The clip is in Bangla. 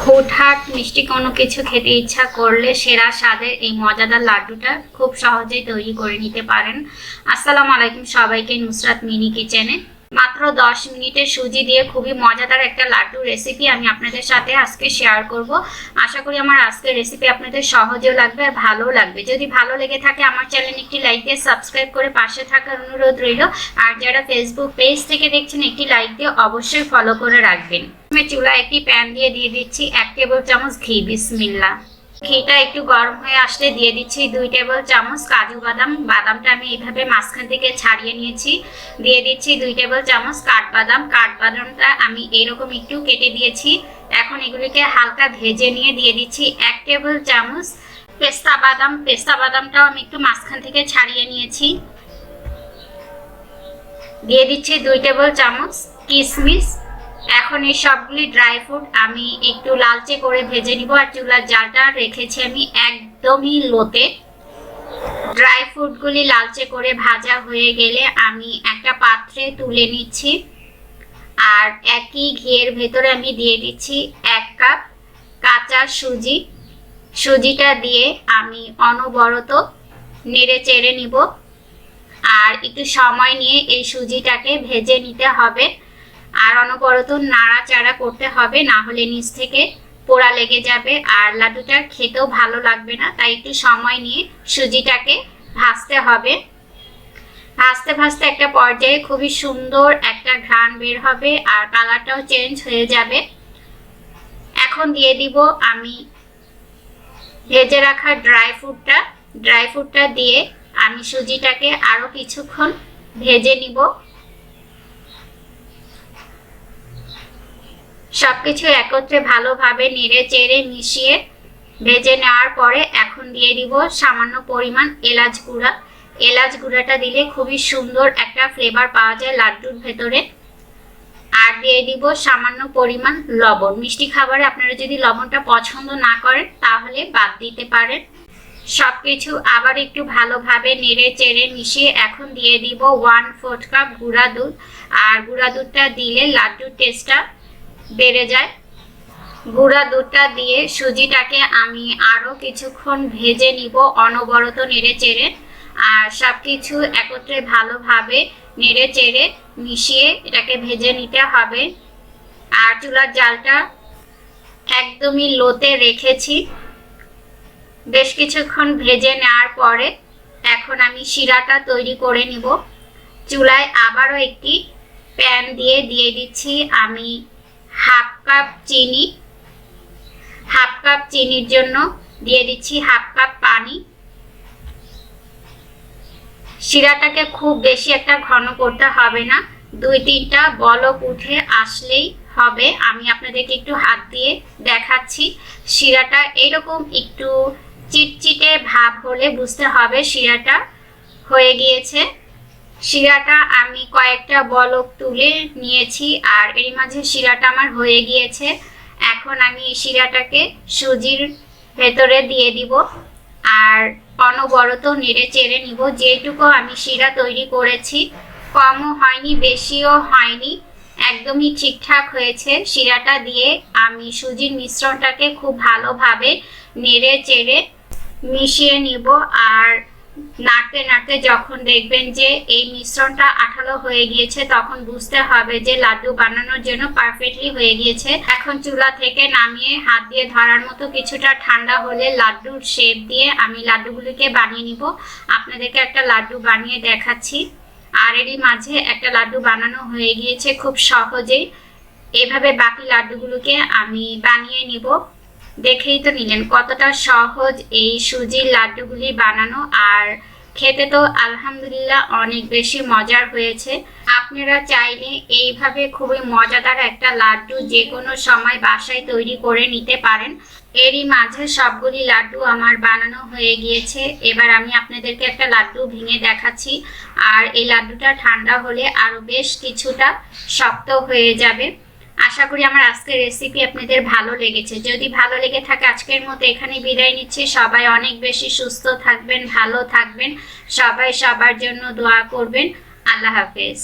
হুটহাট মিষ্টি কোনো কিছু খেতে ইচ্ছা করলে সেরা স্বাদের এই মজাদার লাড্ডুটা খুব সহজেই তৈরি করে নিতে পারেন। আসসালামু আলাইকুম সবাইকে, নুসরাত মিনি কিচেনে। মাত্র 10 মিনিটে সুজি দিয়ে খুবই মজাদার একটা লাড্ডু রেসিপি আমি আপনাদের সাথে আজকে শেয়ার করব। আশা করি আমার আজকের রেসিপি আপনাদের সহজেও লাগবে আর ভালোও লাগবে। যদি ভালো লেগে থাকে আমার চ্যানেল একটি লাইক দিয়ে সাবস্ক্রাইব করে পাশে থাকার অনুরোধ রইল। আর যারা ফেসবুক পেজ থেকে দেখছেন একটি লাইক দিয়ে অবশ্যই ফলো করে রাখবেন। আমি চুলায় একটি প্যান দিয়ে দিচ্ছি 1 টেবিল চামচ ঘি। বিসমিল্লাহ। ঘিটা একটু গরম হয়ে আসলে দিয়ে দিচ্ছি 2 টেবিল চামচ কাজু বাদাম। বাদামটা আমি এইভাবে মাঝখান থেকে ছাড়িয়ে নিয়েছি। দিয়ে দিচ্ছি 2 টেবিল চামচ কাঠবাদাম। কাঠবাদামটা আমি এইরকম একটু কেটে দিয়েছি। এখন এগুলিকে হালকা ভেজে নিয়ে দিয়ে দিচ্ছি 1 টেবিল চামচ পেস্তা বাদাম। পেস্তা বাদামটাও আমি একটু মাঝখান থেকে ছাড়িয়ে নিয়েছি। দিয়ে দিচ্ছি 2 টেবিল চামচ কিশমিশ। এখন এই সবগুলি ড্রাই ফ্রুট আমি একটু লালচে করে ভেজে নিব। আর চুলার জালটা রেখেছি আমি একদমই লোতে। ড্রাই ফ্রুটগুলি লালচে করে ভাজা হয়ে গেলে আমি একটা পাত্রে তুলে নিচ্ছি। আর একই ঘিয়ের ভেতরে আমি দিয়ে দিচ্ছি 1 কাপ কাঁচা সুজি। সুজিটা দিয়ে আমি অনবরত নেড়ে চেড়ে নিব। আর একটু সময় নিয়ে এই সুজিটাকে ভেজে নিতে হবে। আর অনবরত নাড়াচাড়া করতে হবে, না হলে নিচ থেকে পোড়া লেগে যাবে আর লাড্ডুটা খেতেও ভালো লাগবে না। তাই একটু সময় নিয়ে সুজিটাকে ভাজতে হবে। ভাজতে ভাজতে একটা পর্যায়ে খুবই সুন্দর একটা ঘ্রাণ বের হবে আর কালারটাও চেঞ্জ হয়ে যাবে। এখন দিয়ে দিব আমি ভেজে রাখা ড্রাই ফ্রুটটা দিয়ে আমি সুজিটাকে আরো কিছুক্ষণ ভেজে নিব। সবকিছু একত্রে ভালোভাবে নেড়ে চেড়ে মিশিয়ে ভেজে নেওয়ার পরে এখন দিয়ে দিব সামান্য পরিমাণ এলাচ গুঁড়া। এলাচ গুঁড়াটা দিলে খুবই সুন্দর একটা ফ্লেভার পাওয়া যায় লাড্ডুর ভেতরে। আর দিয়ে দিব সামান্য পরিমাণ লবণ। মিষ্টি খাবারে আপনারা যদি লবণটা পছন্দ না করেন তাহলে বাদ দিতে পারেন। সবকিছু আবার একটু ভালোভাবে নেড়ে চেড়ে মিশিয়ে এখন দিয়ে দিব 1/4 কাপ গুঁড়া দুধ। আর গুঁড়া দুধটা দিলে লাড্ডুর টেস্টটা বেড়ে যায়। গুঁড়া দুধটা দিয়ে সুজিটাকে আমি আরো কিছুক্ষণ ভেজে নিব অনবরত নেড়ে চেড়ে। আর সবকিছু একত্রে ভালোভাবে নেড়ে চেড়ে মিশিয়ে এটাকে ভেজে নিতে হবে। আর চুলার জালটা একদমই লোতে রেখেছি। বেশ কিছুক্ষণ ভেজে নেওয়ার পরে এখন আমি শিরাটা তৈরি করে নিব। চুলায় আবারও একটি প্যান দিয়ে দিচ্ছি আমি হাফ কাপ চিনি। হাফ কাপ চিনির জন্য দিয়ে দিচ্ছি হাফ কাপ পানি। শিরাটাকে খুব বেশি একটা ঘন করতে হবে না, 2-3টা বলক উঠে আসলেই হবে। আমি আপনাদেরকে একটু হাত দিয়ে দেখাচ্ছি। শিরাটা এরকম একটু চিটচিটে ভাব হলে বুঝতে হবে শিরাটা হয়ে গিয়েছে। শিরাটা আমি কয়েকটা বলক তুলে নিয়েছি আর এর মাঝে শিরাটা আমার হয়ে গিয়েছে। এখন আমি শিরাটাকে সুজির ভেতরে দিয়ে দিব আর অনবরত নেড়ে চেড়ে নিব। যেটুকু আমি শিরা তৈরি করেছি কমও হয়নি বেশিও হয়নি, একদমই ঠিকঠাক হয়েছে। শিরাটা দিয়ে আমি সুজির মিশ্রণটাকে খুব ভালোভাবে নেড়ে চেড়ে মিশিয়ে নিব। আর নাড়তে নাড়তে যখন দেখবেন যে এই মিশ্রণটা আঠালো হয়ে গিয়েছে তখন বুঝতে হবে যে লাড্ডু বানানোর জন্য পারফেক্টলি হয়ে গিয়েছে। এখন চুলা থেকে নামিয়ে হাত দিয়ে ধরার মতো কিছুটা ঠান্ডা হলে লাড্ডুর শেপ দিয়ে আমি লাড্ডুগুলিকে বানিয়ে নিব। আপনাদেরকে একটা লাড্ডু বানিয়ে দেখাচ্ছি। আর এরই মাঝে একটা লাড্ডু বানানো হয়ে গিয়েছে খুব সহজেই। এভাবে বাকি লাড্ডুগুলোকে আমি বানিয়ে নিব। দেখেই তো নিলেন কতটা সহজ এই সুজির লাড্ডুগুলি বানানো। আর খেতে তো আলহামদুলিল্লাহ অনেক বেশি মজার হয়েছে। আপনারা চাইলে এইভাবে খুবই মজাদার একটা লাড্ডু যে কোনো সময় বাসায় তৈরি করে নিতে পারেন। এরই মাঝে সবগুলি লাড্ডু আমার বানানো হয়ে গিয়েছে। এবার আমি আপনাদেরকে একটা লাড্ডু ভেঙে দেখাচ্ছি। আর এই লাড্ডুটা ঠান্ডা হলে আরো বেশ কিছুটা শক্ত হয়ে যাবে। আশা করি আমার আজকের রেসিপি আপনাদের ভালো লেগেছে। যদি ভালো লেগে থাকে আজকের মতো এখানে বিদায় নিচ্ছি। সবাই অনেক বেশি সুস্থ থাকবেন, ভালো থাকবেন। সবাই সবার জন্য দোয়া করবেন। আল্লাহ হাফেজ।